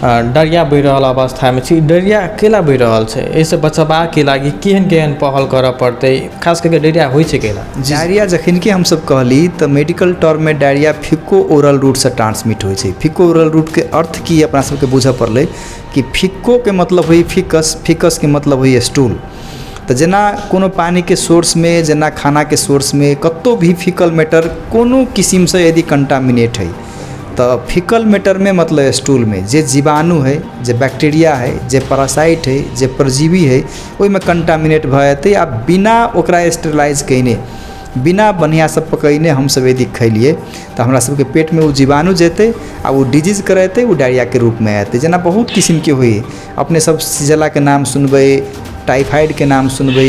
Diarrhoea बहि रहल अवस्थामे छी। डायरिया केला बहि रहल छै, एहिसँ बचबाके लागि केहन केहन पहल करऽ पड़तै, खास करके डायरिया होइ छै केला? डायरिया जखन कि हमसब कहली तऽ मेडिकल टर्म में डायरिया फिको ओरल रूट से ट्रांसमिट होइ छै। फिको ओरल रूट के अर्थ की अपना सबके बुझऽ पड़लै कि फिको के मतलब होई फिकस, फिकस के मतलब होई स्टूल। तो जेना कोनो पानी के सोर्स में, जेना खाना के सोर्स में कतौ भी फिकल मैटर कोनो किस्म से यदि कंटामिनेट है तो फिकल मैटर में मतलब स्टूल में जे जीवाणु है, जे बैक्टीरिया है, जे पैरासाइट है, जे परजीवी है, ओहि में कंटामिनेट भऽ जेतै। आ बिना ओकरा स्टेरिलाइज कयने, बिना बढ़िया से पकैने हम सब यदि खैलिए तो हमरा सबके पेट में वो जीवाणु जेतै आ वो डिजीज करेतै, वो डायरिया के रूप में आते। जेना बहुत किस्म के हुई, अपने सब सीजला के नाम सुनबै, टाइफाइड के नाम सुनबै,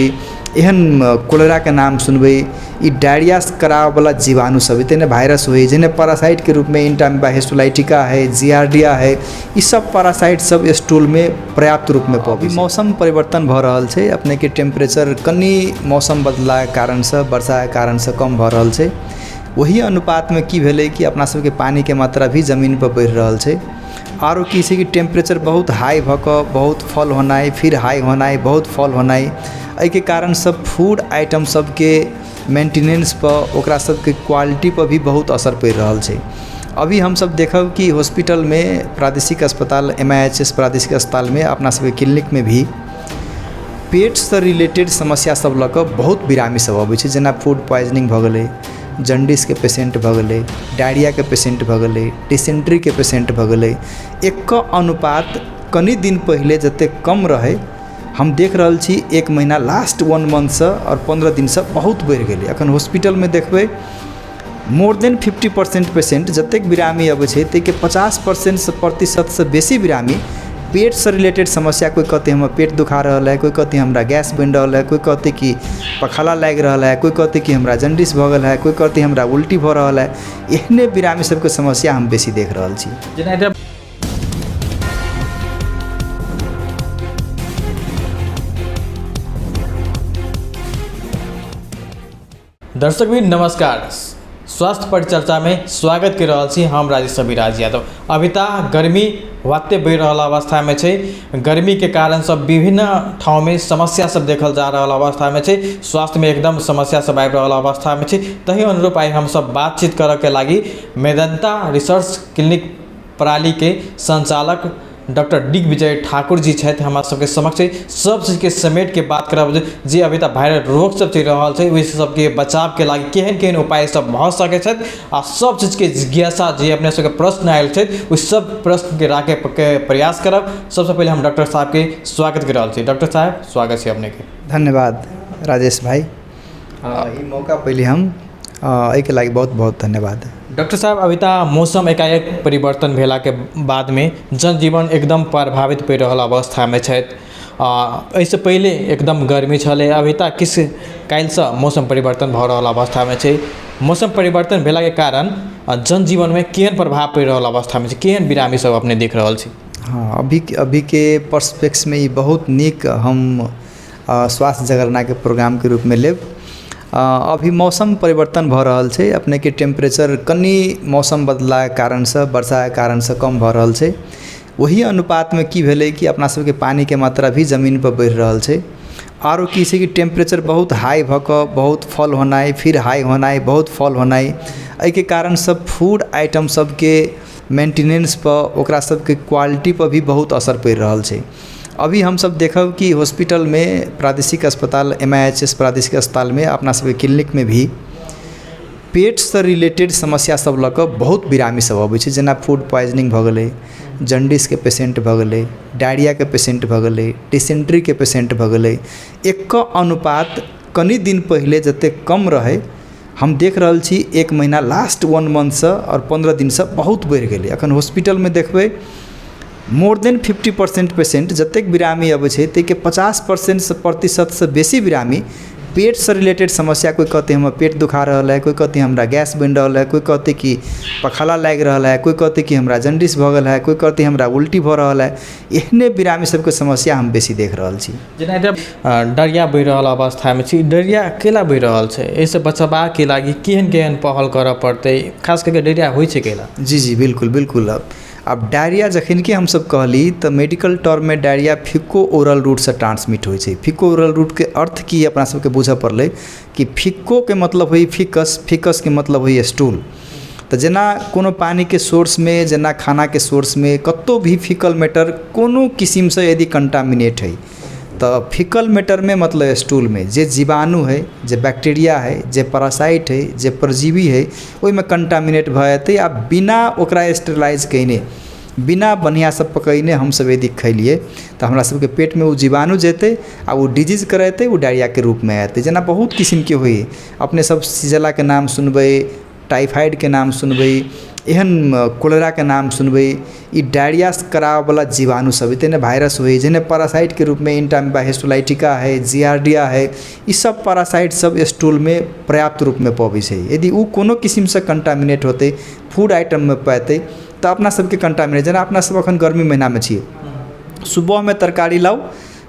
एहन कोलेरा के नाम सुनबै। ई डायरिया करावे वाला जीवाणु सब तेने वायरस हुई, जेने पैरासाइट के रूप में इंटामिबा हिस्टोलाइटिका है, जियार्डिया है, ई सब पैरासाइट सब स्टूल में पर्याप्त रूप में पबै। मौसम परिवर्तन भऽ रहल छै, अपने के टेम्परेचर कनी मौसम बदला के कारण से, वर्षा के कारण से कम भऽ रहल छै। वही अनुपात में की भेलै कि अपना सबके पानी के मात्रा भी जमीन पर बढ़ि रहल छै। आरो की छै कि टेम्परेचर बहुत हाई भऽ कऽ बहुत फॉल होनाइ, फिर हाई होनाइ, बहुत फॉल होनाइ, एहि के कारण सब फूड आइटम सबके मेंटेनेंस पर, ओकरा सबके क्वालिटी पर भी बहुत असर पड़ि रहल छै। अभी हम सब देखब कि हॉस्पिटल में, प्रादेशिक अस्पताल MIHS प्रादेशिक अस्पताल में, अपना सबके क्लिनिक में भी पेट से रिलेटेड समस्या सब लऽ कऽ बहुत बिरामी सब अबै छै। जेना फूड पॉइजनिंग भऽ गेलै, जन्डिस के पेशेंट भऽ गेलै, डायरिया के पेशेंट भऽ गेलै, डिसेंट्री के पेशेंट भऽ गेलै। एक अनुपात कनी दिन पहले जते कम रहे, हम देख रहल छी 1 महीना लास्ट 1 मंथ से और 15 दिन से बहुत बढ़ि गेलै। अखन हॉस्पिटल में देखबै मोर देन 50% पेशेंट जतेक बिरामी अबै छै ताहिके 50% से बेसी बिरामी पेट से रिलेटेड समस्या। कोई कहते हमरा पेट दुखा रहल है, कोई कहते हमरा गैस बनि रहल है, कोई कहते कि पखाला लागि रहल है, कोई कहते कि हमरा जन्डिस भऽ गेल है, कोई कहते हमरा उल्टी भऽ रहल है। एहने बिरामी सबके समस्या हम बेसी देख रहल छी। दर्शक भी नमस्कार, स्वास्थ्य परिचर्चा में स्वागत कर रहल छी हम राजेश अभिराज यादव। अभी तक गर्मी वाते बढ़ि रहल अवस्था में छै, गर्मी के कारण सब विभिन्न ठाव में समस्या सब देखल जा रहल अवस्था में छै, स्वास्थ्य में एकदम समस्या सब आबि रहल अवस्था में छै। तही अनुरूप आई हम सब बातचीत करऽ के लागी मेदंता रिसर्च क्लिनिक पराली के संचालक डॉक्टर दिग्विजय ठाकुर जी छथि हमरा सबके समक्ष। सब चीज के समेट के बात करब जे अभी तक वायरल रोग सब चलि रहल छै, ओहि सबके बचाव के लागि केहन केहन उपाय सब भऽ सकै छथि, आ सब चीज के जिज्ञासा जे अपने सबके प्रश्न आयल छै उस सब प्रश्न के राखे के प्रयास करब। सबसे पहले हम डॉक्टर साहब के स्वागत कर रहल छी। डॉक्टर साहब स्वागत छै अपने के। धन्यवाद राजेश भाई, ई मौका पहले हम एहिके लागि बहुत बहुत धन्यवाद। डॉक्टर साहब अभी तक मौसम एकाएक परिवर्तन भेला के बाद में जनजीवन एकदम प्रभावित पड़ि रहल अवस्था में छथि। एहिसँ पहले एकदम गर्मी छलै, अभी तक किस काल्हि से मौसम परिवर्तन भऽ रहल अवस्था में छै। मौसम परिवर्तन भेला के कारण जनजीवन में केहन प्रभाव पड़ि रहल अवस्था में छै, केहन बिरामी सब अपने देख रहल छी? हाँ, अभी के पर्सपेक्स में ई बहुत नीक हम स्वास्थ्य जगरना के प्रोग्राम के रूप में लेब। अभी मौसम परिवर्तन भऽ रहल छै, अपने के टेम्परेचर कनी मौसम बदला के कारण से, वर्षा के कारण से कम भऽ रहल छै। वही अनुपात में की भेलै कि अपना सबके पानी के मात्रा भी जमीन पर बढ़ि रहल छै। आरो की छै कि टेम्परेचर बहुत हाई भऽ कऽ बहुत फॉल होनाइ, फिर हाई होनाइ, बहुत फॉल होनाइ, एहि के कारण सब फूड आइटम सबके मेंटेनेंस पर, ओकरा सबके क्वालिटी पर भी बहुत असर पड़ि रहल छै। अभी हम सब देखब कि हॉस्पिटल में, प्रादेशिक अस्पताल MIHS प्रादेशिक अस्पताल में, अपना सबके क्लिनिक में भी पेट से रिलेटेड समस्या सब लऽ कऽ बहुत बिरामी सब अबै छै। जेना फूड पॉइजनिंग भऽ गेलै, जन्डिस के पेशेंट भऽ गेलै, डायरिया के पेशेंट भऽ गेलै, डिसेंट्री के पेशेंट भऽ गेलै। एक अनुपात कनी दिन पहले जते कम रहे, हम देख रहल छी 1 महीना लास्ट 1 मंथ से और 15 दिन से बहुत बढ़ि गेलै। अखन हॉस्पिटल में देखबै मोर देन 50% पेशेंट जतेक बिरामी अबै छै ताहिके 50% से बेसी बिरामी पेट से रिलेटेड समस्या। कोई कहते हमरा पेट दुखा रहल है, कोई कहते हमरा गैस बनि रहल है, कोई कहते कि पखाला लागि रहल है, कोई कहते कि हमरा जन्डिस भऽ गेल है, कोई कहते हमरा उल्टी भऽ रहल है। एहने बिरामी सबके समस्या हम बेसी देख रहल छी। जेना डायरिया बहि रहल अवस्था में छी, डायरिया केला बहि रहल छै, एहिसँ बचबाके लागि केहन केहन पहल करऽ पड़तै, खास करके डायरिया होइ छै केला? जी बिल्कुल बिल्कुल। अब डायरिया जखन कि हम सब कहली तो मेडिकल टर्म में डायरिया फिको ओरल रूट से ट्रांसमिट होय छै। फिको ओरल रूट के अर्थ की अपना सबके बुझे पड़ले कि फिको के मतलब होई फिकस, फिकस के मतलब होई स्टूल। तो जेना कोनो पानी के सोर्स में, जेना खाना के सोर्स में कतो भी फिकल मैटर कोनो किस्म से यदि कंटामिनेट है तो फिकल मैटर में मतलब स्टूल में जे जीवाणु है, जे बैक्टीरिया है, जे पैरासाइट है, जे परजीवी है ओहि में कंटामिनेट भ जेतै। आ बिना ओकरा स्टेरिलाइज कइने, बिना बढ़िया से पकैने हम सब यदि खैलिए तो हमरा सबके पेट में वो जीवाणु जेतै आ वो डिजीज करेतै, वो डायरिया के रूप में आते। जेना बहुत किस्म के होई, अपने सब सीजला के नाम सुनबै, टाइफाइड के नाम सुनबै, एहन कोलेरा के नाम सुनबै। ई डायरिया करावे वाला जीवाणु सब तेने वायरस होई, जेने पैरासाइट के रूप में इंटामिबा हिस्टोलाइटिका है, जियार्डिया है, ई सब पैरासाइट सब स्टूल में पर्याप्त रूप में पबै छै। यदि वो कोनो किस्म से कंटामिनेट होते, फूड आइटम में पाते तो अपना सबके कंटामिनेट, जेना अपना सब अखन गर्मी महीना में छिए, सुबह में तरकारी लाओ,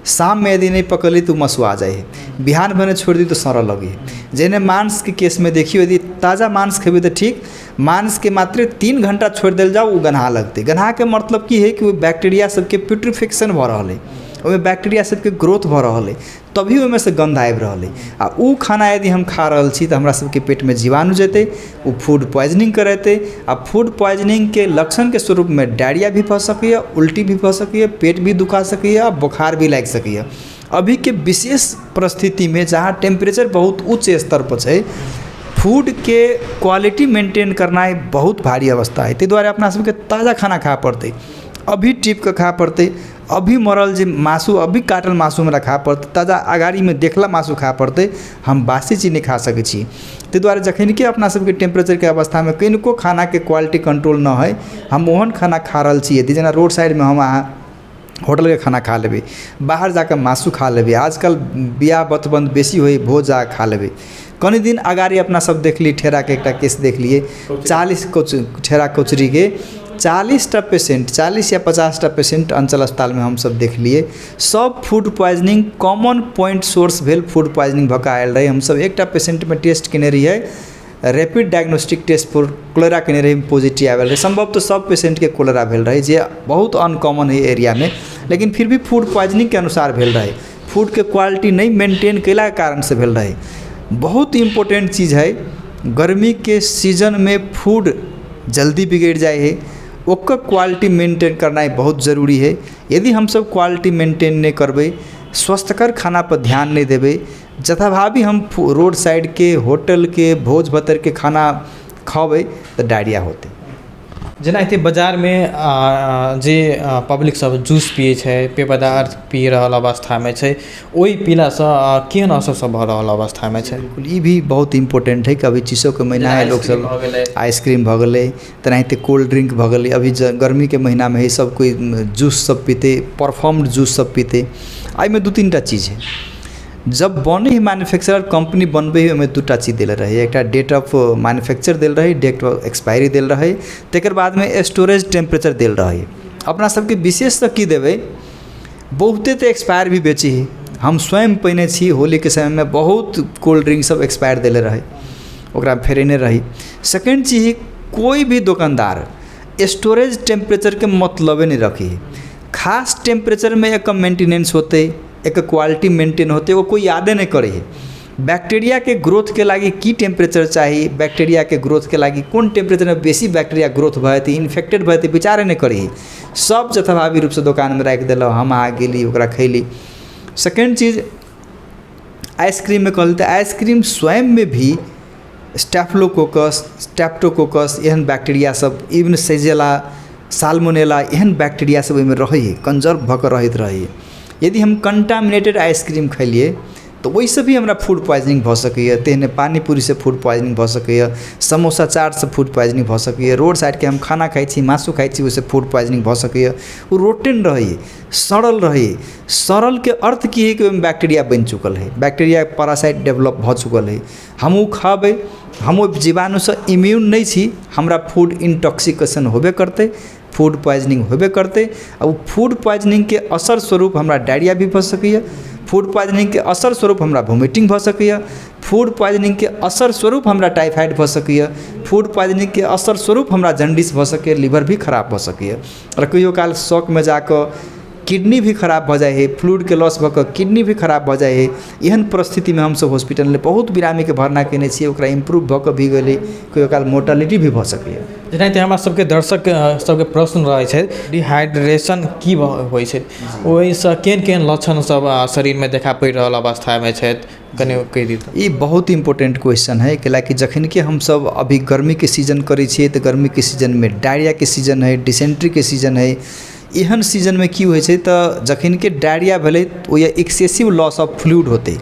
शाम में यदि नहीं पकली तो मसुआ जाए है, बिहान भने छोड़ दी तो सड़ लगे है। जेने मांस के केस में देखियो, यदि ताज़ा मांस खेबे तो ठीक, मांस के मात्र 3 घंटा छोड़ दिल जाओ वो गन्हा लगते। गन्हा के मतलब की है कि वो बैक्टीरिया सबके प्यूट्रिफिकेशन भ रहा है, ओमे बैक्टीरिया सबके ग्रोथ भ रहा है, तभी ओमे से गंध आबि रहा है। आ उ खाना यदि हम खा रहल छी तो हमरा सबके पेट में जीवाणु जेते, वो फूड पॉइजनिंग करेते। आ फूड पॉइजनिंग के लक्षण के स्वरूप में डायरिया भी भ सकैए, उल्टी भी भ सकैए, पेट भी दुखा सकैए, बुखार भी लाग सकैए। अभी के विशेष परिस्थिति में जहाँ टेम्परेचर बहुत उच्च स्तर पर है, फूड के क्वालिटी मेंटेन करना बहुत भारी अवस्था है। ताहि दुआरे अपना सबके ताज़ा खाना खा पड़ते, अभी टिप के खा पड़ते, अभी मरल जे मासू, अभी काटल मासू में खा पड़ते, ताज़ा अगाड़ी में देखला मासू खा पड़ते। हम बासी चीज नहीं खा सकै छी। ताहि दुआरे जखन कि अपना सबके टेम्परेचर के अवस्था में कनिको खाना के क्वालिटी कंट्रोल न है, हम ओहन खाना खा रहल छी, यदि जेना रोड साइड में हम अहाँ होटल के खाना खा लेबै, बाहर जाकर मासू खा लेबै, आजकल बियाह बतबंद बेसी होई, भोज जा खा लेबै। कनी दिन अगाड़ी अपना सब देखली ठेरा के एक केस देख लिए, 40 ठेरा कोचरी के 40टा पेशेंट, 40 या 50टा पेशेंट अंचल अस्पताल में हम सब देख लिए। सब food poisoning common point source भेल फूड पॉइजनिंग भऽ कऽ आयल रहे। हम सब एकटा पेशेंट में टेस्ट केने रहिए, rapid diagnostic test for cholera केने रही, पॉजिटिव आयल रहे। संभव तो सब पेशेंट के कोलेरा भेल रहे, जे बहुत अनकॉमन है एरिया में, लेकिन फिर भी फूड पॉइजनिंग के अनुसार भेल रहे। फूड के क्वालिटी नहीं मेंटेन कैला के कारण से भेल रहे। बहुत इम्पोर्टेंट चीज़ है, गर्मी के सीजन में फूड जल्दी बिगड़ जाए है, ओकर क्वालिटी मेंटेन करना बहुत ज़रूरी है। यदि हम सब क्वालिटी मेंटेन नहीं करबै, स्वस्थकर खाना पर ध्यान नहीं देबै, जथाभावी हम रोड साइड के, होटल के, भोज भतर के खाना खाबै तो डायरिया होते। जेना एते बाजार में जे पब्लिक सब जूस पिए छै, पेय पदार्थ पी रहल अवस्था में छै, ओहि पीला से केहन असर सब भऽ रहल अवस्था में छै? बिल्कुल, ई भी बहुत इम्पोर्टेंट है कि अभी चीज़ों के महीना है, लोग सब आइसक्रीम भऽ गेलै, तेनाहिते कोल्ड ड्रिंक भऽ गेलै। अभी गर्मी के महीना में है, सब कोई जूस सब पीते, परफॉर्म्ड जूस सब पीते। आई में 2-3 टा चीज़ है। जब बने ही मैन्युफैक्चरर कंपनी बनबे ही में 2टा चीज दिल रहे, एक डेट ऑफ मैन्युफैक्चर दिल रहे, डेट ऑफ एक्सपायरी दिल रहे, तकर बाद में स्टोरेज टेम्परेचर दिल रहे। अपना सबके विशेष की देवे, बहुते तो एक्सपायर भी बेची है। हम स्वयं पहिने छी, होली के समय में बहुत कोल्ड ड्रिंक सब एक्सपायर दिले रहे, ओकरा फेरेने रही। सेकेंड चीज, कोई भी दुकानदार स्टोरेज टेम्परेचर के मतलबे नहीं रखी है। खास टेम्परेचर में एक मेंटेनेंस होते, एक क्वालिटी मेंटेन होते, वो कोई यादे नहीं करे है। बैक्टीरिया के ग्रोथ के लागी की टेम्परेचर चाहिए, बैक्टीरिया के ग्रोथ के लागी कौन टेम्परेचर में बेसी बैक्टीरिया ग्रोथ भए, इन्फेक्टेड भए, विचारे नहीं करे है। सब जथाभावी रूप से दुकान में रख दिल, हम आ गेली ओकरा खैली। सेकेंड चीज़, आइसक्रीम में कहते, आइसक्रीम स्वयं में भी स्टैफिलोकोकस, स्ट्रेप्टोकोकस एहन बैक्टीरिया सब, इवन सेजेला, साल्मोनेला एहन बैक्टीरिया सब में रहे, कंजर्व भऽ कऽ रहैत रहे। यदि हम कंटामिनेटेड आइसक्रीम खैलिए तो वैसे भी हमरा फूड पॉइजनिंग भऽ सकैए। तेहने पानी पूरी से फूड पॉइजनिंग भऽ सकैए, समोसा चाट से फूड पॉइजनिंग भऽ सकैए, रोड साइड के हम खाना खाई छी, मासू खाई छी, ओहिसँ फूड पॉइजनिंग भऽ सकैए। वो रोटेन रहे, सड़ल रहे। सड़ल के अर्थ की है कि ओहिमे बैक्टीरिया बनि चुकल है, बैक्टीरिया पैरासाइट डेवलप भऽ चुकल है। हम खाबै, हम ओहि जीवाणु से इम्यून नहीं छी, हमरा फूड इंटॉक्सिकेशन होबे करते, फूड पॉइजनिंग होबे करते। और फूड पॉइजनिंग के असर स्वरूप हमरा डायरिया भी भऽ सकैए, फूड पॉइजनिंग के असर स्वरूप हमरा वोमिटिंग भ सकैए, फूड पॉइजनिंग के असर स्वरूप हमरा टाइफाइड भ सकैए, फूड पॉइजनिंग के असर स्वरूप हमरा जन्डिस भ सकैए, लिवर भी खराब भ सकैए। और कहियो काल शौक में जाकर किडनी भी खराब भ जाए है, फ्लूइड के लॉस भऽ कऽ किडनी भी खराब भ जाए है। एहन परिस्थिति में हम सब हॉस्पिटल में बहुत बिरामी के भर्ना केने छियै, ओकरा इम्प्रूव भऽ कऽ भी गेलै, कहियो काल मोर्टेलिटी भी भऽ सकैए। जेनाहिते हमरा सबके दर्शक सबके प्रश्न रहै छै डिहाइड्रेशन की होइ छै, ओहिसँ केहन केहन लक्षण सब शरीर में देखा पड़ि रहल अवस्था में छै, कनि कहि दी तऽ। ई बहुत इम्पोर्टेंट क्वेश्चन है, कैलाकि जखन कि हम सब अभी गर्मी के सीजन करै छियै तऽ गर्मी के सीजन में डायरिया के सीजन है, डिसेंट्री के सीजन है। एहन सीजन में की होइ छै तऽ जखन कि डायरिया भेलै ओ या एक्सेसिव लॉस ऑफ फ्लूइड होते,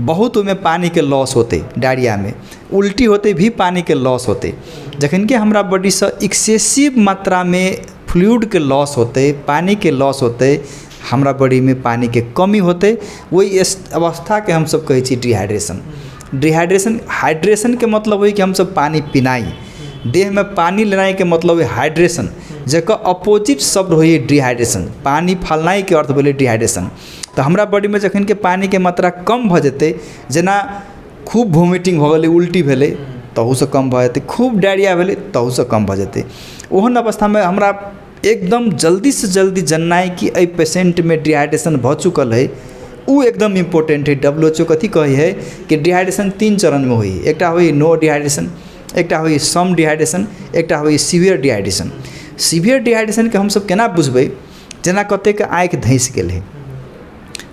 बहुत ओहिमे पानी के लॉस होते, डायरिया में उल्टी होते भी पानी के लॉस होते। जखन कि हमरा बॉडी से एक्सेसिव मात्रा में फ्लूइड के लॉस होते, पानी के लॉस होते, हमरा बॉडी में पानी के कमी होते, वही अवस्था के हम सब कहै छी डिहाइड्रेशन। डिहाइड्रेशन हाइड्रेशन के मतलब है कि हम सब पानी पिनाई, देह में पानी लेनाई के मतलब है हाइड्रेशन, जकर अपोजिट शब्द होइए डिहाइड्रेशन। पानी फलनाई के अर्थ भेलै डिहाइड्रेशन। तो हमरा बॉडी में जखन के पानी के मात्रा कम भ जेतै, जेना खूब वोमिटिंग भ गेलै, उल्टी भेलै तहूसँ कम भ जेतै, खूब डायरिया भेलै तहूसँ कम भ जेतै। ओहन अवस्था में हमरा एकदम जल्दी से जल्दी जाननाइ कि एहि पेशेंट में डिहाइड्रेशन भ चुकल है, उ एकदम इम्पोर्टेंट है। WHO कथी कहै है कि डिहाइड्रेशन 3 चरण में होई, एकटा होई नो डिहाइड्रेशन, एकटा होई सम डिहाइड्रेशन, एकटा होई सीवियर डिहाइड्रेशन। सीवियर डिहाइड्रेशन के हम सब केना बुझबै, जेना कते के आँखि धंसि गेल है,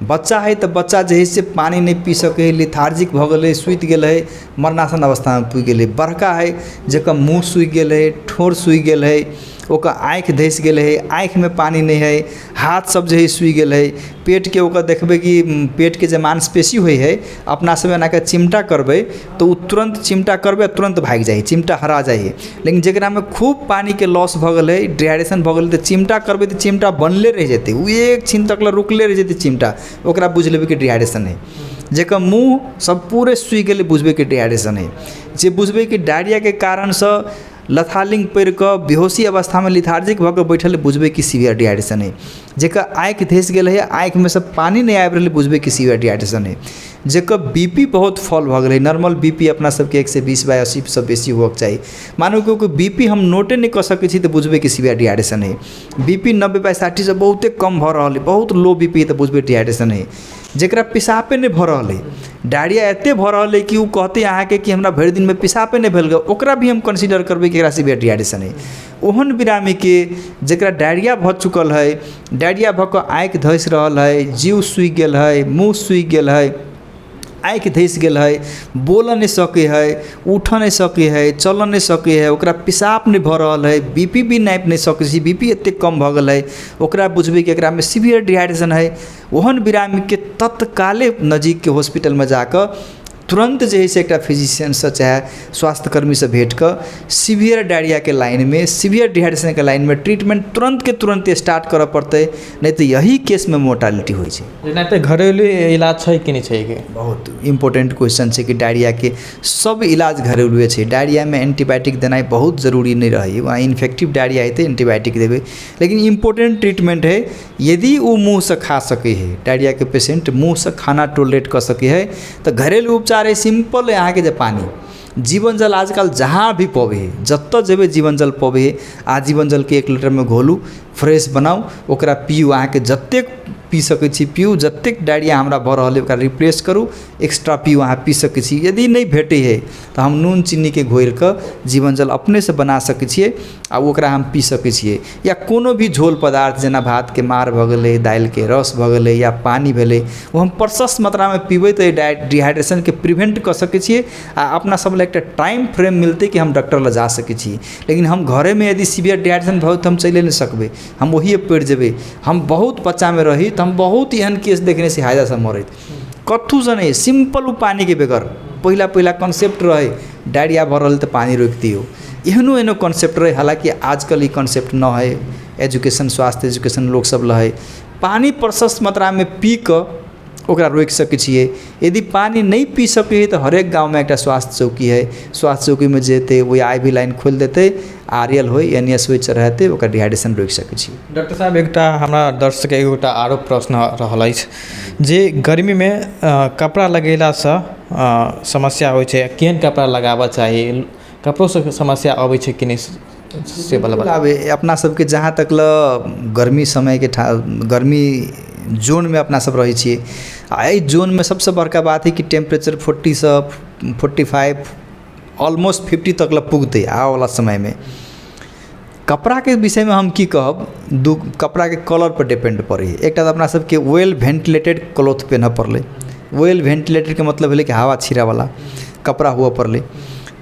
बच्चा है तो बच्चा जे है से पानी नहीं पी सके है, लिथार्जिक भ गेलै, सुति गेल है, मरणासन अवस्था में पुगि गेलै। बड़का है जकर मुँह सूखि गेल है, ठोर सूखि गेल है, ओकर आँखि धंसि गेल है, आँखि में पानी नहीं है, हाथ सब जे है सूखि गेल है, पेट के ओकर देखबै कि पेट के जे मांसपेशी होइ है, अपना सब एना के चिमटा करबै तो उ तुरंत चिमटा करबै तुरंत भागि जाइ है, चिमटा हरा जाइ है। लेकिन जेकरा में खूब पानी के लॉस भ गेल है, डिहाइड्रेशन भ गेल, तो चिमटा करबै तो चिमटा बनले रह जेतै, उ एक छीन तक रुकले रह जेतै चिमटा, ओकरा बुझ लेबै कि डिहाइड्रेशन है। जेकर मुँह सब पूरे सूखि गेलै बुझबै कि डिहाइड्रेशन है। जे बुझबै कि डायरिया के कारण से लथालिंग पड़ि कऽ बेहोशी अवस्था में लिथार्जिक भऽ कऽ बैठल बुझबै कि सीवियर डिहाइड्रेशन है। जेकर आँखि धंसि गेल है, आँखि में से पानी नहीं आबि रहलै बुझबै कि सीवियर डिहाइड्रेशन है। जेकर बीपी बहुत फॉल भऽ गेलै, नॉर्मल बीपी अपना सबके 120/80 से बेसी होके चाहिए, मानो कि बीपी हम नोटे नहीं कर सकै छी तो बुझबै कि सीवियर डिहाइड्रेशन है। बीपी 90/60 से बहुते कम भऽ रहल है, बहुत लो बीपी है तो बुझबै डिहाइड्रेशन है। जेकरा पेशाबे नहीं भऽ रहल है, डायरिया एते भऽ रहल है कि उ कहते अहाँके कि हमरा भरि दिन में पेशाबे नहीं भेल, ओकरा भी हम कंसीडर करबै कि एकरा सीवियर डिहाइड्रेशन है। ओहन बिरामी के जेकरा डायरिया भऽ चुकल है, डायरिया भऽ कऽ आँखि धंसि रहल है, जीव सूखि गेल है, मुँह सूखि गेल है, आँखि धंसि गेल है, बोल नहीं सकै है, उठ नहीं सकै है, चल नहीं सकै है, ओकरा पेशाब नहीं भऽ रहल है, बीपी भी नापि नहीं सकै छी, बीपी एते कम भऽ गेल है, ओकरा बुझबै कि एकरा में सीवियर डिहाइड्रेशन है। ओहन बिरामी के तत्काले नज़दीक के हॉस्पिटल में जाकर तुरंत जे है से एक फिजिशियन से चाहे स्वास्थ्यकर्मी से भेंट कर सीवियर डायरिया के लाइन में, सीवियर डिहाइड्रेशन के लाइन में ट्रीटमेंट तुरंत के तुरंत स्टार्ट करऽ पड़ते, नहीं तो यही केस में मोर्टालिटी होइ छै। जेनाहिते घरेलू इलाज छै कि नहीं छै के बहुत इम्पोर्टेंट क्वेश्चन है कि डायरिया के सब इलाज घरेलुए है। डायरिया में एंटीबायोटिक देना बहुत जरूरी नहीं रही, वहाँ इन्फेक्टिव डायरिया है तो एंटीबायोटिक देवे, लेकिन इम्पोर्टेंट ट्रीटमेंट है यदि वो मुँह से खा सके है, डायरिया के पेशेंट मुँह से खाना टॉलरेट कर सके है तो घरेलू उपचार है सिंपल है। यहाँ के जो पानी जीवन जल आजकल जहाँ भी पवे जत जेबे जीवन जल पवे, आ जीवन जल के 1 लीटर में घोलू, फ्रेश बनाऊ, ओकरा पीऊ, अहाँ के जतेक पी सकै छी पीऊ, जतेक डायरिया हमरा भऽ रहल है ओकरा रिप्लेस करू, एक्स्ट्रा पीऊ, अहाँ पी सकै छी। यदि नहीं भेटे है तो हम नून चीनी के घोर कर जीवन जल अपने से बना सकै छियै आ ओकरा हम पी सकै छियै। या कोनो भी झोल पदार्थ जेना भात के मार भऽ गेलै, दालि के रस भऽ गेलै या पानी भेलै, वो हम प्रशस्त मात्रा में पीबै तो डिहाइड्रेशन के प्रिवेंट कर सकै छियै आ अपना सब लए एकटा टाइम फ्रेम मिलते कि हम डॉक्टर लग जा सकै छी। लेकिन हम घरे में यदि सीवियर डिहाइड्रेशन भऽ तो हम चले नहीं सकबै, हम वही पड़ि जेबै। हम बहुत बच्चा में रही तो हम बहुत एहन केस देखने से हायदा से मरैत, कथू से नहीं, सिंपल उ पानी के बेगर पहला कॉन्सेप्ट रहे डायरिया भऽ रहल तो पानी रोक दियो, एहनो कॉन्सेप्ट रहे। हालांकि आजकल ये कॉन्सेप्ट न है, एजुकेशन स्वास्थ्य एजुकेशन लोग सब लहे, पानी प्रशस्त मात्रा में पी कर ओकरा रोकि सकै छियै। यदि पानी नहीं पी सकै तो हरेक गाँव में एक स्वास्थ्य चौकी है, स्वास्थ्य चौकी में जेते वो IV लाइन खोल देते, RL हो NS हो चढ़ाते ओकर डिहाइड्रेशन रोकि सकै छी। डॉक्टर साहब एकटा हमरा दर्शक के एगोटा आरो प्रश्न रहल अछि जे गर्मी में कपड़ा लगेला से समस्या होइ छै, केहन कपड़ा लगाबऽ चाही, कपड़ों से समस्या अबै छै कि नहीं से बला अब अपना सबके जहाँ तक ल गर्मी समय के गर्मी जोन में अपना सब रही छे, एहि जोन में सबसे बड़का बात है कि टेम्परेचर 40 से 45 ऑलमोस्ट 50 तक ल पुगते आवे वाला समय में। कपड़ा के विषय में हम की कहब, दू कपड़ा के कलर पर डिपेंड पड़े। एक तो अपना सबके वेल वेंटिलेटेड क्लॉथ पहन पड़े। वेल वेंटिलेटेड के मतलब है कि हवा छिरा वाला कपड़ा हुआ पड़े।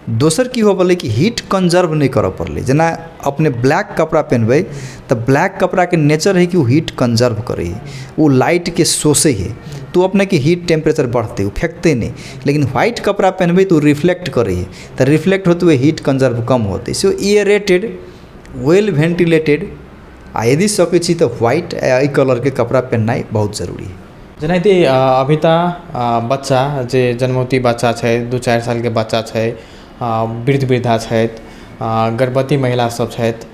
दोसर की हो पड़े कि हीट कंजर्व नहीं कर पड़े। जना अपने ब्लैक कपड़ा पहनबे तो ब्लैक कपड़ा के नेचर है कि वो हीट कंजर्व करे, वो लाइट के सोसे है, तो अपने के हीट टेम्परेचर बढ़ते वो फेंकते नहीं। लेकिन व्हाइट कपड़ा पहनबे तो रिफ्लेक्ट करे, तो रिफ्लेक्ट होते हुए हीट कंजर्व कम होते। सो एयरेटेड वेल वेंटिलेटेड आ यदि सकै छी तो व्हाइट कलर के कपड़ा पहननाइ बहुत जरूरी है। जेनाहिते अभी बच्चा जे जन्मौती बच्चा छै, 2-4 साल के बच्चा छै, वृद्ध वृद्धा छथि, गर्भवती महिला सब छथि,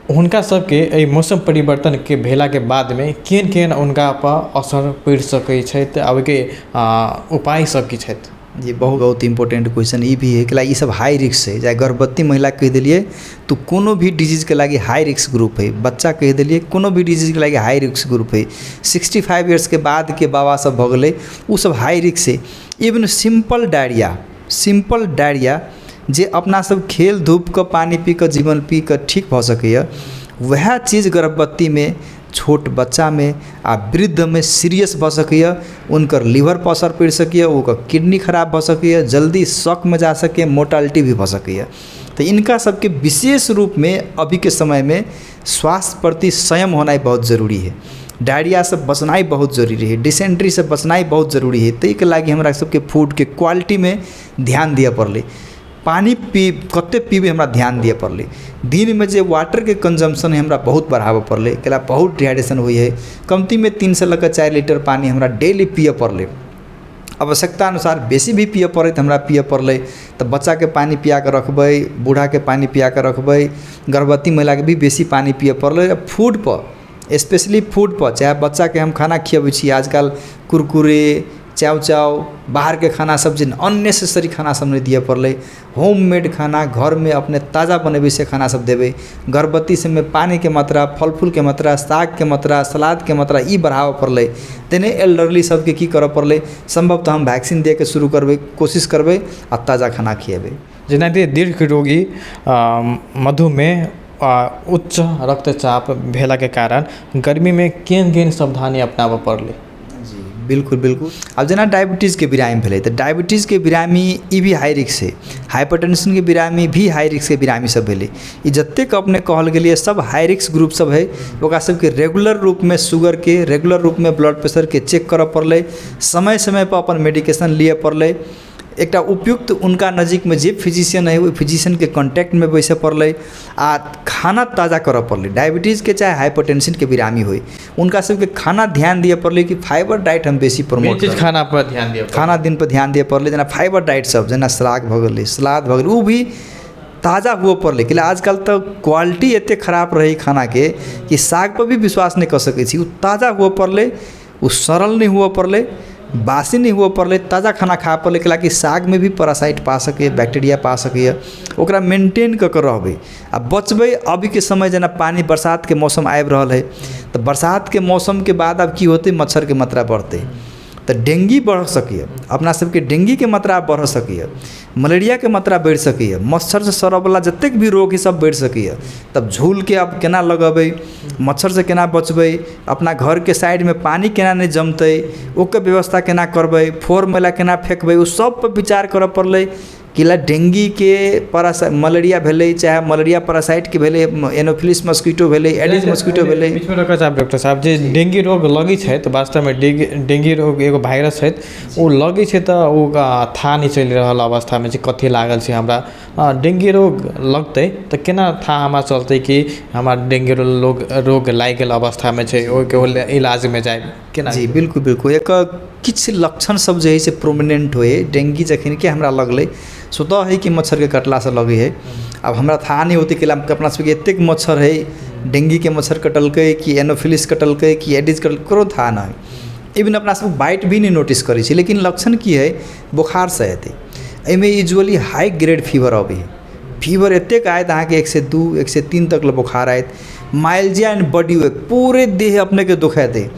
हुनका सबके एहि मौसम परिवर्तन के भेला के बाद में केहन केहन उनका पर असर पड़ि सकै छै, ओहिके उपाय सब की छथि? जी बहुत इम्पोर्टेंट क्वेश्चन ये भी है कि ये सब हाई रिस्क है। चाहे गर्भवती महिला कह दिलिए तो कोनो भी डिजीज के लगे हाई रिस्क ग्रुप है, बच्चा कह दिलिए कोनो भी डिजीज के लगे हाई रिस्क ग्रुप है। 65 ईयर्स के बाद के बाबा सब भ गए वो सब हाई रिस्क है। इवन सिंपल डायरिया जे अपना सब खेल धूप के पानी पी के जीवन पी के ठीक भ सकैया, वह चीज़ गर्भवती में, छोट बच्चा में आ वृद्ध में सीरियस भ सकैया। उनकर लीवर पर असर पड़ सकैया, उनकर किडनी खराब भ सकैया, जल्दी शॉक में जा सके, मोर्टालिटी भी भ सकैया। तो इनका सबके विशेष रूप में अभी के समय में स्वास्थ्य प्रति संयम होना बहुत ज़रूरी है। डायरिया से बचनाई बहुत जरूरी है, डिसेंट्री से बचनाई बहुत जरूरी है। तै के लागी हमरा सबके फूड के क्वालिटी में ध्यान दिए पड़ले। पानी कते पीबे हमरा ध्यान दिए पड़ले। दिन में जे वाटर के कंजम्पशन है हमरा बहुत बढ़ावे पड़ले, केला बहुत डिहाइड्रेशन हुई है। कमती में 3 से लेकर 4 लीटर पानी हमरा डेली पिए पड़ले। आवश्यकता अनुसार बेसी भी पिए पड़े तो हमरा पिए पड़ले। तो बच्चा के पानी पिया के रखबै, बूढ़ा के पानी पिया के रखबै, गर्भवती महिला के भी बेसी पानी पिए पड़ले। फूड पर स्पेशली फूड पर, चाहे बच्चा के हम खाना खियाबै छी, आजकल कुरकुरे, चाव बाहर के खाना सब जे अननेसेसरी खाना सब नहीं दिए पड़ले। होममेड खाना घर में अपने ताज़ा बनेबे से खाना सब देवे। गर्भवती से में पानी के मात्रा, फल फूल के मात्रा, साग के मात्रा, सलाद के मात्रा ई बढ़ावा पड़ले। तेने एल्डरली सबके की करे पड़ले, संभव तो हम वैक्सीन दे के शुरू करबे, कोशिश करबे आ ताज़ा खाना खिएबे। जेनाहिते दीर्घ रोगी मधुमेह उच्च रक्तचाप भेला के कारण गर्मी में केहन केहन सावधानी अपनाबऽ पड़ले? बिल्कुल बिल्कुल। अब जना डायबिटीज़ के बिरामी भेले तो डायबिटीज़ के बिरामी ई भी हाई रिस्क है। हाइपरटेंशन के बिरामी भी हाई रिस्क के बिरामी सब भेले। ई जतेक अपने कहल गेलिए सब हाई रिस्क ग्रुप सब है। ओकरा सबके रेगुलर रूप में शुगर के, रेगुलर रूप में ब्लड प्रेशर के चेक करऽ पड़ले, समय समय पर अपन मेडिकेशन लिए पड़ले। एक उपयुक्त उनका नज़दीक में जे फिजिशियन है वो फिजिशियन के कांटेक्ट में बैसे पड़ले आ खाना ताज़ा करऽ पड़ले। डायबिटीज़ के चाहे हाइपरटेंशन के बिरामी हो उनका सबके खाना ध्यान दिए पड़ले कि फाइबर डाइट हम बेसी प्रमोट करी। खाना पर ध्यान दिए, खाना दिन पर ध्यान दिए पड़ले। जना फाइबर डाइट सब जना साग भ गेलै, सलाद भ गेलै, वो भी ताज़ा हुआ पड़ले। कि आजकल तो क्वालिटी एते खराब रही खाना के कि साग पर भी विश्वास नहीं कर सकै छी। वो ताज़ा हुआ पड़ले, वो सरल नहीं हुआ पड़ले, बासी नहीं हुआ पड़ले, ताज़ा खाना खा पड़ले। कि लाकि साग में भी पैरासाइट पा सके, बैक्टीरिया पा सके, ओकरा मेंटेन क के रहबे आ बचबे। अभी के समय जना पानी बरसात के मौसम आबि रहल है, तो बरसात के मौसम के बाद अब की होते, मच्छर के मात्रा बढ़ते, तो डेंगी बढ़ सके, अपना सबके डेंगी के मात्रा बढ़ सके, मलेरिया के मात्रा बढ़ सके, मच्छर से सड़ब वाला जतेक भी रोग है सब बढ़ सके। तब झूल के अब केना लगेबै, मच्छर से केना बचबै, अपना घर के साइड में पानी केना नहीं जमतै, ओकर व्यवस्था केना करबै, फोर मैला केना फेंकबै, वो सब पर विचार करऽ पड़ले किला डेंगी के मलेरिया भेलै चाहे मलेरिया पैरासाइट के भेलै एनोफिलिस मस्कीटो भेलै एडिस मस्कीटो भेलै। बीच में रखा चाहब डॉक्टर साहब जे डेंगी रोग लगी है तो वास्तव में डेंगी रोग एगो वायरस है वो लगी है तो वो था नहीं चल रहा अवस्था में कथी लागल है हमरा डेंगी रोग लगते तो केना था हमारा चलते कि हमारा डेंगी रोग लाग गल अवस्था में है इलाज में जाए केना? जी बिल्कुल बिल्कुल एक किछु लक्षण सब जे है से प्रोमिनेंट होए डेंगी जखन के हमरा लगले स्वतः है कि मच्छर के कटला से लगे है। अब हमरा था नहीं होती कि अपना सबके एतेक मच्छर है डेंगी के मच्छर कटलकै कि एनोफिलिस कटलकै कि एडिस कटल करो था ना इवन अपना सब बाइट भी नहीं नोटिस करी छी लेकिन लक्षण की है बुखार से हेतै एहिमे यूजुअली हाई ग्रेड फीवर अबै है फीवर एतेक आयत अहाँ के 102 103 तक ले बुखार आयत माइल्जिया एंड बॉडी वेक पूरे देह अपने के दुखाते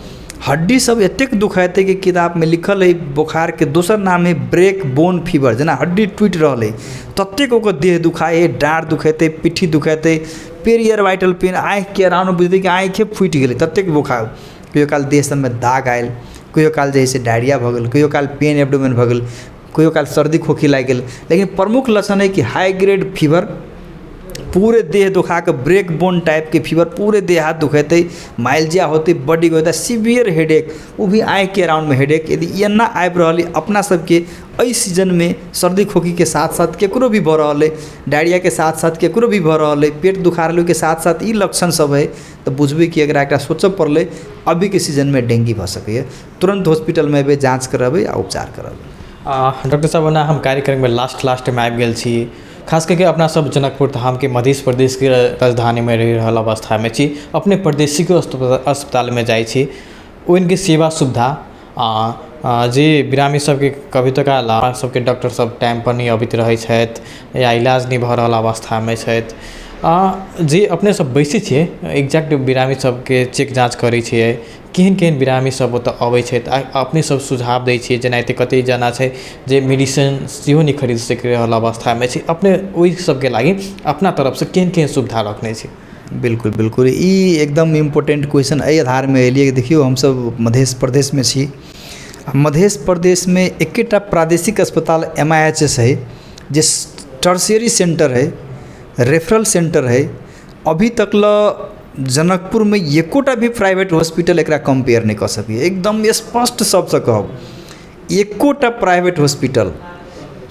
हड्डी सब एतेक दुखाते कि किताब में लिखल है बुखार के दोसर नाम है ब्रेक बोन फीवर जेना हड्डी टूट रहा है ततेक ओकर देह दुखाए है डाँड़ दुखेते पिठी दुखेते पेरियर वाइटल पेन आँखि के अराउंड बुझते कि आँखे फुटि गेलै ततेक बुखार कहियो काल देह सब में दाग आयल कहियो काल जे है से डायरिया भऽ गेल कहियो काल पेन एब्डोमेन भऽ गेल कहियो काल सर्दी खोखी लागि गेल लेकिन प्रमुख लक्षण है कि हाई ग्रेड फीवर पूरे देह दुखा के ब्रेक बोन टाइप के फीवर पूरे देह हाथ दुखेते माइल्जिया होते बॉडी के होता सीवियर हेडेक वो भी आँख के अराउंड में हेडेक यदि एना आबि रही अपना सबके एहि सीजन में सर्दी खोखी के साथ साथ केकरो भी भऽ रहा है डायरिया के साथ साथ केकरो भी भऽ रहा है पेट दुखार के साथ साथ ई लक्षण सब है तो बुझबै कि अगर एक सोचऽ पड़लै अभी के सीजन में डेंगी भऽ सकैए तुरंत हॉस्पिटल में अबै जाँच करबै आ उपचार करबै। डॉक्टर साहब ओना हम कार्यक्रम में लास्ट में आबि गेल छी खास करके अपना सब जनकपुर धाम के मध्य प्रदेश के राजधानी में रही रहल अवस्था में छी अपने प्रदेशी के अस्पताल में जाइ छी उनके सेवा सुविधा जे बिरामी सबके कभी तो काल सबके डॉक्टर सब टाइम पर नहीं अबैत रहै छथि या इलाज नहीं भऽ रहल अवस्था में छथि जे अपने सब बैसै छियै एग्जैक्ट बिरामी सबके चेक जाँच करै छियै केहन केहन बिरामी सब ओतऽ अबै छथि अपने सब सुझाव दै छियै जेनाहिते कतेक जना छै जे मेडिसिन सेहो नहीं खरीद सकै रहल अवस्था में छै अपने ओहि सबके लागि अपना तरफ से केहन केहन सुविधा रखने छी? बिल्कुल बिल्कुल ई एकदम इम्पोर्टेंट क्वेश्चन एहि आधार में एलियै देखियौ हमसब मध्य प्रदेश में छी मध्य प्रदेश में एकेटा प्रादेशिक अस्पताल MIHS है जे टर्शियरी सेंटर है रेफरल सेंटर है अभी तक ल जनकपुर में एकोटा भी प्राइवेट हॉस्पिटल एकरा कंपेयर नहीं कर सकी एकदम स्पष्ट सबसे कहब एकोटा प्राइवेट हॉस्पिटल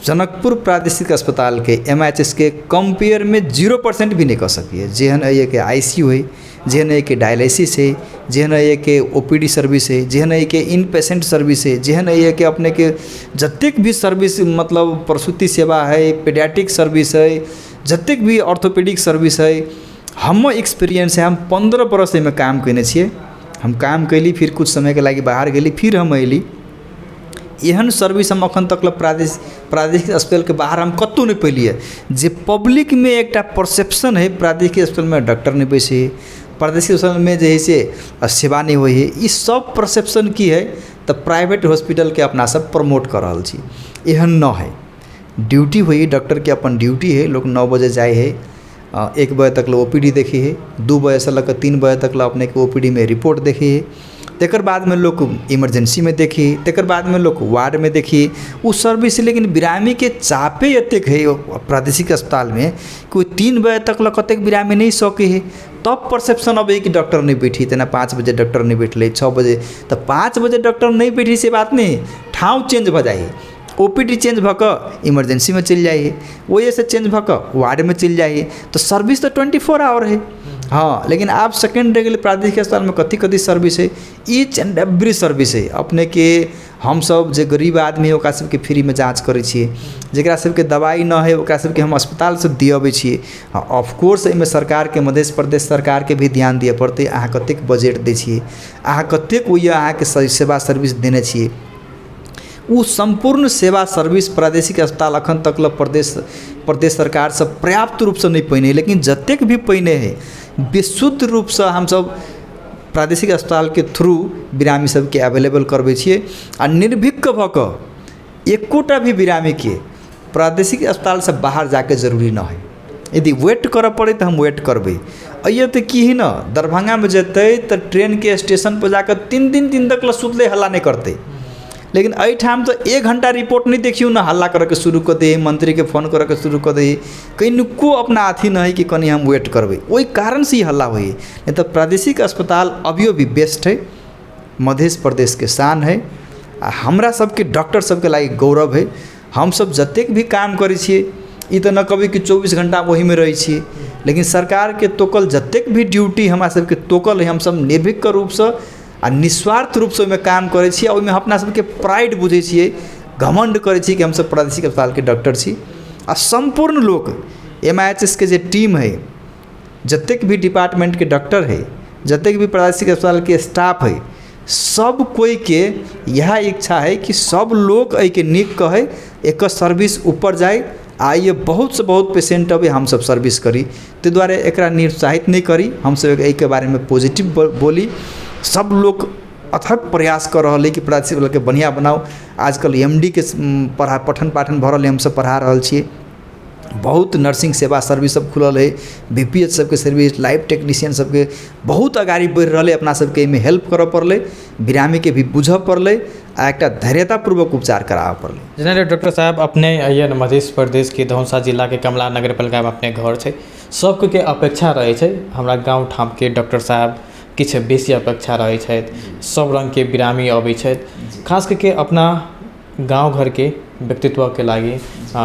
जनकपुर प्रादेशिक अस्पताल के MIHS के कंपेयर में 0% भी नहीं कर सकी जेहन है के ICU है जेहन है के डायलिसिस है जेहन है के OPD सर्विस है जेहन है के इन पेशेंट सर्विस है जेहन है के अपने के जतेक भी सर्विस मतलब प्रसूति सेवा है पेडियाट्रिक सर्विस है जतेक भी ऑर्थोपेडिक सर्विस है हम एक्सपीरियंस है हम 15 बरस में काम कने छिए हम काम कैली फिर कुछ समय के लागि बाहर गेली फिर हम अयली एहन सर्विस हम अखन तक प्रादेशिक अस्पताल के बाहर हम कतौ नहीं पैलिए जे पब्लिक में एक परसेप्शन है प्रादेशिक अस्पताल में डॉक्टर नहीं बैसे प्रादेशिक अस्पताल में जे है से सेवा नहीं हुई है ये सब परसेप्शन की है तो प्राइवेट हॉस्पिटल के अपना सब प्रमोट कर रहा छी एहन न है ड्यूटी हुई डॉक्टर के अपन ड्यूटी है लोग 9 बजे जाए है 1 बजे तक OPD देखी है 2 बजे से लेकर 3 बजे तक अपने के OPD में रिपोर्ट देखी है तेकर बाद में लोग इमरजेंसी में देखी तेकर बाद में लोग वार्ड में देखी वो सर्विस लेकिन बिरामी के चापे एतेक है प्रादेशिक अस्पताल में कोई 3 बजे तक कतेक बिरामी नहीं सके है तब परसेप्शन अब कि डॉक्टर नहीं बैठी तेना 5 बजे डॉक्टर नहीं बैठले 6 बजे तो 5 बजे डॉक्टर नहीं बैठी से बात नहीं ठाव चेंज हो जाए OPD चेंज भक इमरजेंसी में चल जाइए वही से चेंज भक वार्ड में चल जाइए तो सर्विस तो 24 आवर है हाँ लेकिन आप सेकेंड रेगुलर प्रादेशिक अस्पताल में कथी कथी सर्विस है ईच एंड एवरी सर्विस है अपने के हम सब जे गरीब आदमी है ओकरा सबके फ्री में जाँच करै छियै जकरा सबके दवाई न है ओकरा सबके हम अस्पताल से दियबै छियै हाँ ऑफकोर्स एहिमे सरकार के मध्य प्रदेश सरकार के भी ध्यान दिए पड़तै अहाँ कतेक बजट दै छियै अहाँ कतेक ओहि अहाँके सेवा सर्विस देने छियै वो संपूर्ण सेवा सर्विस प्रादेशिक अस्पताल अखन तक प्रदेश सरकार से पर्याप्त रूप से नहीं पैने लेकिन जतेक भी पैने है विशुद्ध रूप से हम सब प्रादेशिक अस्पताल के थ्रू बिरामी सबके अवेलेबल करबै छियै आ निर्भीक भऽ कऽ एकोटा भी बिरामी के प्रादेशिक अस्पताल से बाहर जाके जरूरी न है यदि वेट करऽ पड़े तो हम वेट करबै अइए तो की ही न दरभंगा में जेतै तो ट्रेन के स्टेशन पर जाकर 3 दिन तक सुतले हल्ला नहीं करते लेकिन एहिठाम तो 1 घंटा रिपोर्ट नहीं देखियो ना हल्ला करके शुरू कर दे, मंत्री के फोन करके शुरू कर दे, कहीं अपना अथी न है कि कहीं हम वेट करबे, वही कारण से ही हल्ला हुई। नहीं तो प्रादेशिक अस्पताल अभियो भी बेस्ट है, मध्य प्रदेश के शान है, हमरा सबके डॉक्टर सबके लागी गौरव है। हम सब जतेक भी काम करै छियै ई तो न कभी कि 24 घंटा वही में रही छियै, लेकिन सरकार के तोकल जतेक भी ड्यूटी हमरा सबके तोकल है, हम सब निर्भीक रूप से आ निस्वार्थ रूप से काम करै छियै, ओहिमे अपना सबके प्राइड बुझै छियै, घमंड करै छियै कि हम सब प्रादेशिक अस्पताल के डॉक्टर छी। आ संपूर्ण लोग MIHS के जे टीम है, जतेक भी डिपार्टमेंट के डॉक्टर है, जतेक भी प्रादेशिक अस्पताल के स्टाफ है, सब कोई के यह इच्छा है कि सब लोग एहि के नीक कहे, एक सर्विस ऊपर जाए, आ ये बहुत से बहुत पेशेंट अभी हम सब सर्विस करी, ते द्वारे एकरा निरुत्साहित नहीं करी, हम सब एहि के बारे में पॉजिटिव बोली। सब लोग अथक प्रयास कर रहा है कि प्रादेशिक अस्पताल के बढ़िया बनाओ। आजकल MD के पठन पाठन भरल हम सब पढ़ा रहा छिए, बहुत नर्सिंग सेवा सर्विस सब खुलल है, BPH सबके सर्विस, लाइफ टेक्नीशियन सबके बहुत आगाड़ी बढ़ रहा है, अपना सबके में हेल्प कर पड़े, बिरामी के भी बुझ पड़े, आ एक धैर्यतापूर्वक उपचार करावे पड़े। जेना डॉक्टर साहब अपने ये मध्य प्रदेश के दौसा जिला के कमला नगर पालिका में अपने घर है, सबके अपेक्षा रहे छै, हमरा गाँव ठाम के डॉक्टर साहब किछ बेसी अपेक्षा रहे छै, सब रंग के बिरामी अबै छै, खास करके अपना गाँव घर के व्यक्तित्व के लागी,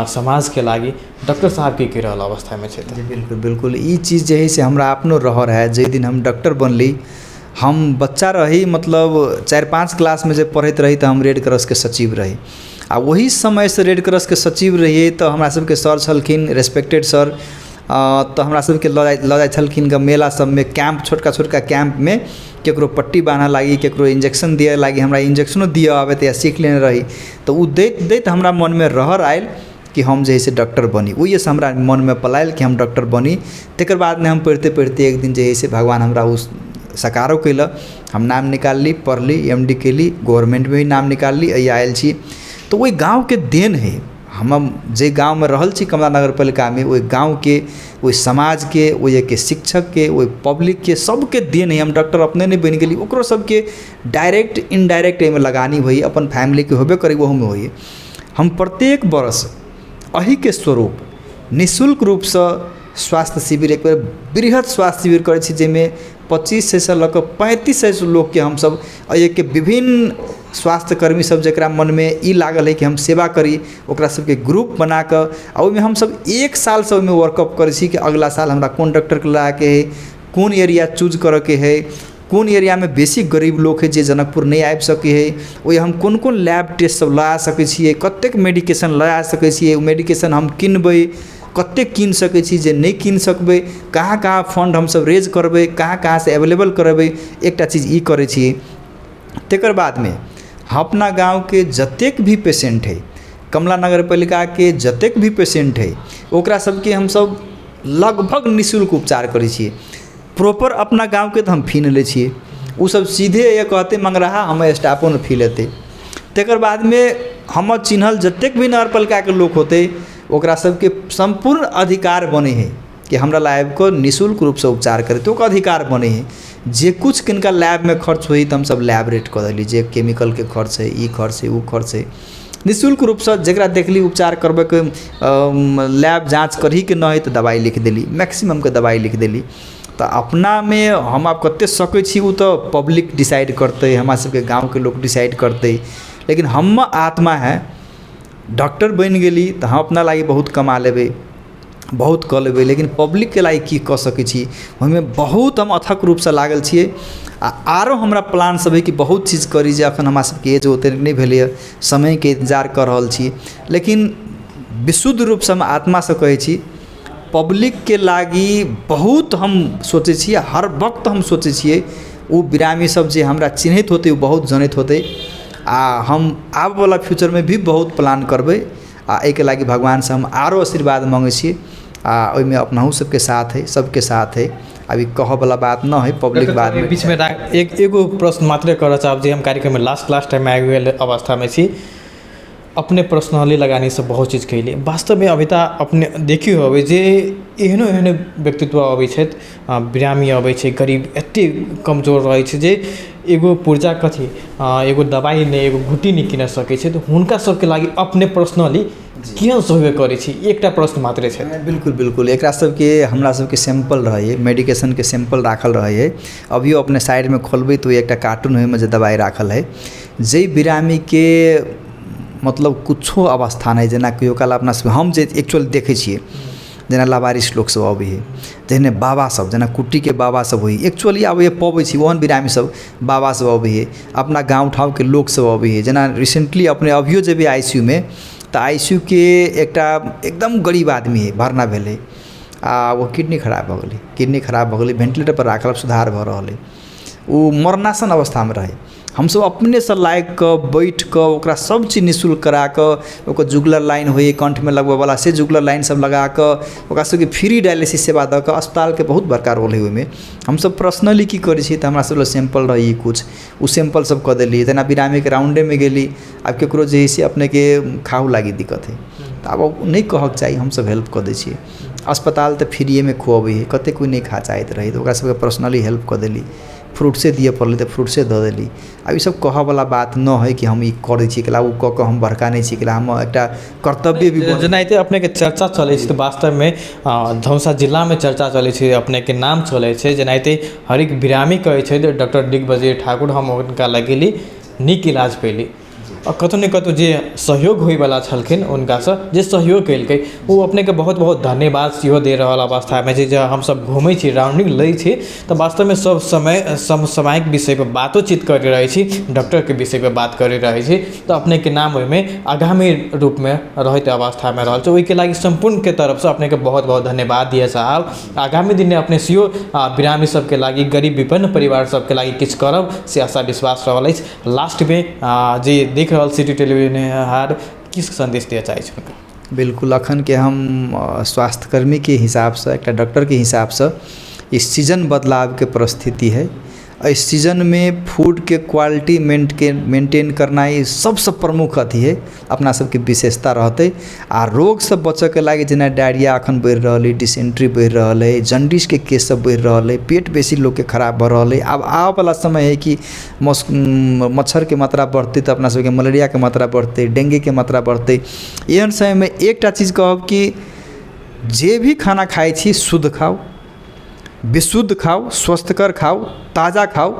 समाज के लागी डॉक्टर साहब की रहल अवस्था में छै। बिल्कुल बिल्कुल ई चीज़ जे है से हमरा अपनो रहर है। जे दिन हम डॉक्टर बनली, हम बच्चा रही, मतलब 4-5 क्लास में जब पढ़त रही तो हम रेड क्रॉस के सचिव रही, आ वही समय से रेड क्रॉस के सचिव रहिए तो हमरा सबके सर छलखिन रेस्पेक्टेड सर, तो हमरा सबके लऽ जाइ छलखिन ग मेला सब में, कैंप छोटका छोटका कैंप में केकरो पट्टी बांधा लागी, केकरो इंजेक्शन दिए लागी, हमरा इंजेक्शनो दिए आवे तो सीख लेने रही, तो उ दैत हमरा मन में रहर आयल कि हम जे है से डॉक्टर बनी। वही से हमरा मन में पलायल कि हम डॉक्टर बनी। तकर बाद में हम पढ़ते पढ़ते एक दिन जे है से भगवान हमरा उस सकारो कैल, हम नाम निकाल ली, पढ़ली, MD कैली, गवर्नमेंट में भी नाम निकाल ली, आयल छी। तो वही गाँव के देन है, हम जे गाँव में रहल छी कमला नगर पालिका में, वही गाँव के, वही समाज के, वही के शिक्षक के, वही पब्लिक के, सबके देन है। हम डॉक्टर अपने नहीं बन गेली, ओकरो सबके डायरेक्ट इनडायरेक्ट एहिमे लगानी हुई, अपन फैमिली के होबे करी वह में हुई। हम प्रत्येक वर्ष अही के स्वरूप निःशुल्क रूप से स्वास्थ्य शिविर, एक बार बृहद स्वास्थ्य शिविर करे छी, जेमे 2500 से लऽ कऽ 3500 लोग के हम सब के विभिन्न स्वास्थ्य कर्मी सब जकरा मन में ई लागल है कि हम सेवा करी, ओकरा सबके ग्रुप बना कर, ओहिमे हम सब 1 साल से ओहिमे वर्कअप करे छी कि अगला साल हमरा कौन डॉक्टर के ला के है, कौन एरिया चूज करे के है, कौन एरिया में बेसी गरीब लोग है जे जनकपुर नहीं आबि सके है, ओहि हम कौन कौन लैब टेस्ट सब लगा सकै छियै, कतेक मेडिकेशन लगा सकै छियै, मेडिकेशन हम किनबै, कतेक कीन सकै छी, जे नहीं कीन सकबै, कहाँ कहाँ फंड हम सब रेज करबै, कहाँ कहाँ से अवेलेबल करबै, एकटा चीज ई करै छियै। तकर बाद में अपना गाँव के जतेक भी पेशेंट है, कमला नगर पालिका के जतेक भी पेशेंट है, ओकरा सबके हम सब लगभग निःशुल्क उपचार करै छियै। प्रॉपर अपना गाँव के तो हम फी नहीं लै छियै, उ सब सीधे ये कहते मंगराहा हमें स्टाफों ने फी लेते। तकर बाद में हम चिन्हल जतेक भी नगर पालिका के लोग होते, ओकरा सबके संपूर्ण अधिकार बने हैं कि हमरा लैब को निःशुल्क रूप से उपचार करे, तो अधिकार बने हैं। जे कुछ किनका लैब में खर्च हुई तो हम सब लैब रेट कर दिली, जे केमिकल के खर्च है, ई खर्च है, वो खर्च है, निःशुल्क रूप से जरा देखली उपचार करबे के, लैब जाँच करही के न है तो दवाई लिख दिली, मैक्सिमम के दवाई लिख दिली। तो अपना में हम आप कते सकै छी उ तो पब्लिक डिसाइड करते, हमारे सबके गाँव के लोग डिसाइड करते, लेकिन हम आत्मा है डॉक्टर बन गेली तो हम अपना लागी बहुत कमा लेबै, बहुत कऽ लेबै, लेकिन पब्लिक के लागी की कऽ सकै छी, ओहिमे बहुत हम अथक रूप से लागल छियै। आरो हमरा प्लान सब है कि बहुत चीज करी, जे अखन हमरा सबके एज ओते नहीं भेलै, समय के इंतजार कर रहल छी, लेकिन विशुद्ध रूप से हम आत्मा से कहै छी पब्लिक के लागी बहुत हम सोचे छियै, हर वक्त हम सोचे छियै वो बिरामी सब जे हमरा चिन्हित होते, वो बहुत जनैत होते, आ हम आब वाला फ्यूचर में भी बहुत प्लान करबै, आ एहिके लागी भगवान से हम आरो आशीर्वाद मांगे छी, आ ओहिमे अपनाहु सबके साथ है, सबके साथ है। अभी कह वाला बात न है, पब्लिक बाद में बीच में एगो प्रश्न मात्र करऽ चाहब, जे हम कार्यक्रम में लास्ट टाइम आबि गेल अवस्था में छी, अपने पर्सनली लगानी से बहुत चीज कैले वास्तव में अभी अपने देखियो होबे जे एहनो एहनो व्यक्तित्व अबै छै बिरामी अबै छै गरीब एते कमजोर रहै छै जे एगो पुर्जा कथी एगो दवाई नहीं एगो घुट्टी नहीं किन सकै छै तो हुनका सबके लागि अपने पर्सनली केहन सहयोग करै छी एकटा प्रश्न मात्रे छै। बिल्कुल बिल्कुल एकरा सबके हमरा सबके सैंपल रहे मेडिकेशन के सैंपल राखल रहे अभियो अपने साइड में खोलबै तो एकटा कार्टून में जो दवाई राखल है जे बिरामी के मतलब कुछो अवस्था नहीं जेना कहियो काल अपना सब हम जे एक्चुअल देखे छिए जेना लावारिस लोग सब अबै है जेहने बाबा सब जेना कुट्टी के बाबा सब होइ एक्चुअली आबै पबै छी ओहन बिरामी सब बाबा सब अबै है अपना गाँव ठाव के लोग सब अबै है जेना रिसेंटली अपने अभियो जेबे आईसीयू में तो आईसीयू के एकटा एकदम गरीब आदमी है भरना भेले वो किडनी खराब भ गेलै किडनी खराब भ गेलै वेंटिलेटर पर राखल सुधार भ रहल है वो मरनासन अवस्था में रहे हम सब अपने से लायक के बैठ के ओकरा सब चीज निःशुल्क करा के ओकर जुगलर लाइन होई कंठ में लगबे वाला से जुगलर लाइन सब लगा के ओकरा सबके फ्री डायलिसिस सेवा द के अस्पताल के बहुत बड़का रोल है ओहिमे हम सब पर्सनली की करै छी त हमरा सब सैंपल रही कुछ उ सैंपल सब क देली तना बिरामी के राउंडे में गेली अब केकरो जे से अपने के खाऊ लागी दिक्कत है त अब नहीं कहक चाहिए हम सब हेल्प क दै छी अस्पताल तो फ्री में खुआबे है कते कोई नहीं खा चाहत रही तो ओकरा सबके पर्सनली हेल्प क देली फ्रूट से दिए पड़े तो फ्रूट से दे देली अब ये सब कह वाला बात न है कि हम ई करे छी केला उ क के हम बड़का नहीं छी केला हम एकटा कर्तव्य भी जेनाते अपने के चर्चा चले छै तो वास्तव में धौसा जिला में चर्चा चले छै अपने के नाम चले छै जेनाते हर एक बिरामी कहे छै डॉक्टर दिग्विजय ठाकुर हम उनका लगेली नीक इलाज पैली और कतौ न कतौ जे सहयोग होय वाला छलखिन उनका से जे सहयोग कैलकै वो अपने के बहुत बहुत धन्यवाद सेहो दे रहल अवस्था में जे हम सब घूमै छी राउंडिंग लै छी तो वास्तव में सब समय समसामयिक विषय पर बातचीत कर रहे छी डॉक्टर के विषय पर बात कर रहे छी तो अपने के नाम ओहिमे आगामी रूप में रहते अवस्था में रहल छै ओहि के लागि संपूर्ण के तरफ से अपने के बहुत बहुत धन्यवाद दिए साहब आगामी दिन में अपने सीओ बिरामी सब के लागि गरीब विपन्न परिवार सब के लागि किछ करब से आशा विश्वास रहल अछि। लास्ट में जे देख सिटी टेलीविजन हार किस संदेश दिया चाहिए? बिल्कुल अखन के हम स्वास्थ्यकर्मी के हिसाब से एक डॉक्टर के हिसाब से इस सीजन बदलाव के परिस्थिति है इस सीजन में फूड के क्वालिटी मेंटेन करना ही सबसे प्रमुख अथी है अपना सबके विशेषता रहते आ रोग से बचे के लागि जेना डायरिया अखन बढ़ रहा है डिसेंट्री बढ़ रहा है जन्डिस के केस सब बढ़ रहा है पेट बेसी लोग के खराब भ रहा है अब आवे वाला समय है कि मच्छर के मात्रा बढ़ते तो अपना सबके मलेरिया के मात्रा बढ़ते डेंगू के मात्रा बढ़ते एहन समय में एकटा चीज कहब कि जे भी खाना खाई छी शुद्ध खाओ विशुद्ध खाओ स्वस्थकर खाओ ताज़ा खाओ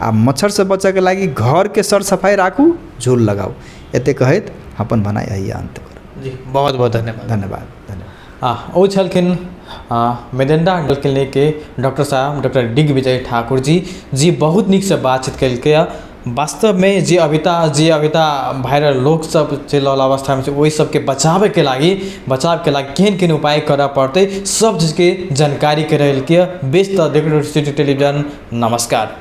आ मच्छर से बचे के लागि घर के सर सफाई राखू झूल लगाओ एते कहत अपन बनाई है अंत कर जी बहुत बहुत धन्यवाद धन्यवाद। ओ छलखिन मेदेंटा क्लिनिक के डॉक्टर साहब डॉक्टर दिग्विजय ठाकुर जी बहुत नीक से बातचीत कलकै वास्तव में जे अभिता वायरल लोग सब चल रहा अवस्था में वही सबके बचाव के लागि केहन केहन उपाय करऽ पड़ते सब चीज के जानकारी के रहल के बेस्ट देखते सिटी टेलीविजन। नमस्कार।